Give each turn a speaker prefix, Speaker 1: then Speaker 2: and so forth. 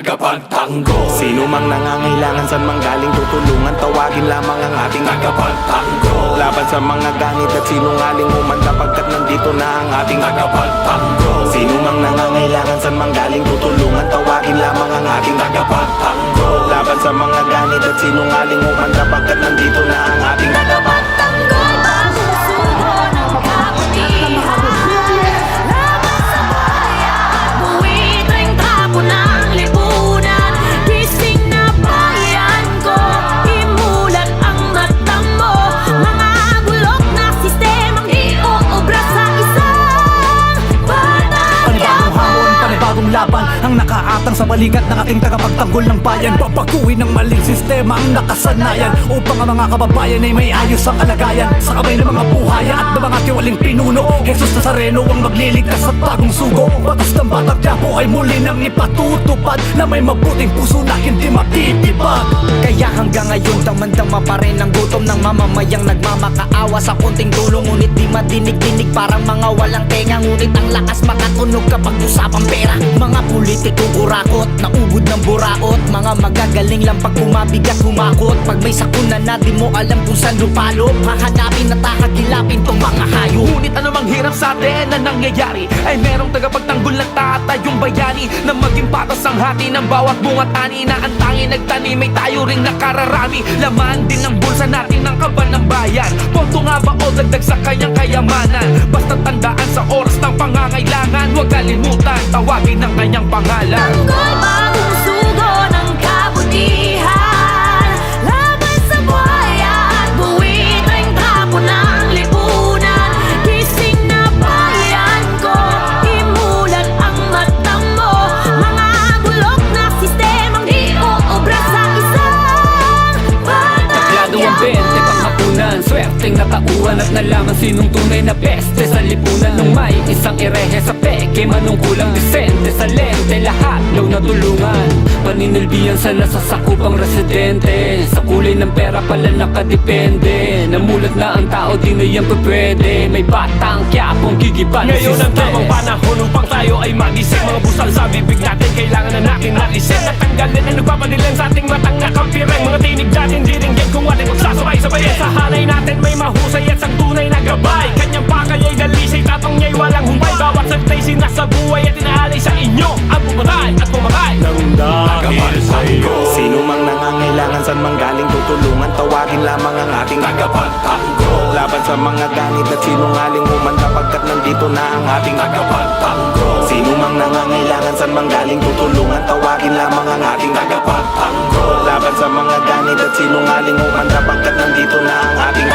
Speaker 1: tagapagtanggol.
Speaker 2: Sino mang nangangailangan, san mang galing tutulungan, tawagin lamang ang ating
Speaker 1: tagapagtanggol.
Speaker 2: Laban sa mga ganit at sinungaling humanda, pagkat nandito na ang ating
Speaker 1: tagapagtanggol.
Speaker 2: Sino mang nangangailangan, san mang galing tutulungan, tawagin lamang ang ating
Speaker 1: tagapagtanggol.
Speaker 2: Laban sa mga ganit at sinungaling humanda, pagkat nandito na ang ating
Speaker 3: tagapagtanggol. Bagong sugo ng kabutihan, laban sa bayan, buwitring tapo ng lipunan. Gising na bayan ko, imulat ang mata mo. Mga bulok na sistemang iuubra sa isang batang
Speaker 4: Panibagong hamon, panibagong laban ang nakaatang sa balikat ng ating tagapagtanggol ng bayan. Babaguhin ng maling sistema ang nakasanayan, upang ang mga kababayan ay may ayos ang kalagayan. Sa kamay ng mga buhaya at ng mga tiwaling pinuno, Jesus Nazareno ang magliligtas at bagong sugo. Batas ng Batang Quiapo ay muli nang ipatutupad, na may mabuting puso na hindi matitibag.
Speaker 5: Kaya hanggang ngayon damang-dama pa rin ang gutom ng mamamayang nagmamakaawa sa konting tulong. Ngunit di madinig-dinig, parang mga walang tenga. Ngunit ang lakas makatunog kapag usapang pera. Mga politikong urakot, naubod ng buraot. Mga magagaling lang pag bumabigat humakot. Pag may sakuna na di mo alam kung saan lupalo, hahanapin at hahagilapin tong mga hayop.
Speaker 6: Ngunit anumang hirap sa atin na nangyayari, ay merong tagapagtanggol na tatayong bayani, na maging patas ang hati ng bawat bungat ani. Na ang tanging nagtanim ay tayo ring nakararami. Laman din ng bulsa natin ng kaban ng bayan. Punto nga ba o dagdag sa kanyang kayamanan? Basta tandaan sa oras ng pangangailangan, huwag kalimutan tawagin ang kanyang pangalan.
Speaker 3: tanggol. Bagong sugo ng kabutihan, laban sa bayan, buwitring tapo ng lipunan. Gising na bayan ko, imulat ang mata mo. Mga bulok na sistemang iuubra sa isang batang
Speaker 6: Tablado ang 20 panghapunan, swerteng natauhan at nalaman sinong tunay na peste sa lipunan. Nung may isang erehe sa peke, manungkulang disente sa lente, lahat daw natulungan. Paninilbihan sa nasasakupang residente, sa kulay ng pera pala nakadepende. Namulat na ang tao, di na yan pwede. May Batang Quiapong gigiban. Ngayon ang tamang panahon upang tayo ay magising. Mga busal sa bibig natin, kailangan na natin alisin. At tanggalin ang nagpapanilan sa ating matang nakampiring. Mga tinig natin diringgin kung ating magsasabay-sabayin. Sa hanay natin may mahusay at sang tunay na gabay. Kanyang pakay ay dalisay, tapang niya'y walang humpay. Bawat salta'y sinasabuhay at inaalay sa inyo ang pumatay at pumatay
Speaker 2: ng dahil sa'yo.
Speaker 1: Tagapagtanggol.
Speaker 2: Sino mang nangangailangan, san mang galing tutulungan, tawagin lamang ang ating
Speaker 1: tagapagtanggol.
Speaker 2: Laban sa mga ganit at sinungaling humanda, pagkat nandito na ang ating
Speaker 1: tagapagtanggol.
Speaker 2: Sino mang nangangailangan, san mang galing tutulungan, tawagin lamang ang ating
Speaker 1: tagapagtanggol.
Speaker 2: Laban sa mga ganit at sinungaling humanda, pagkat nandito na ang ating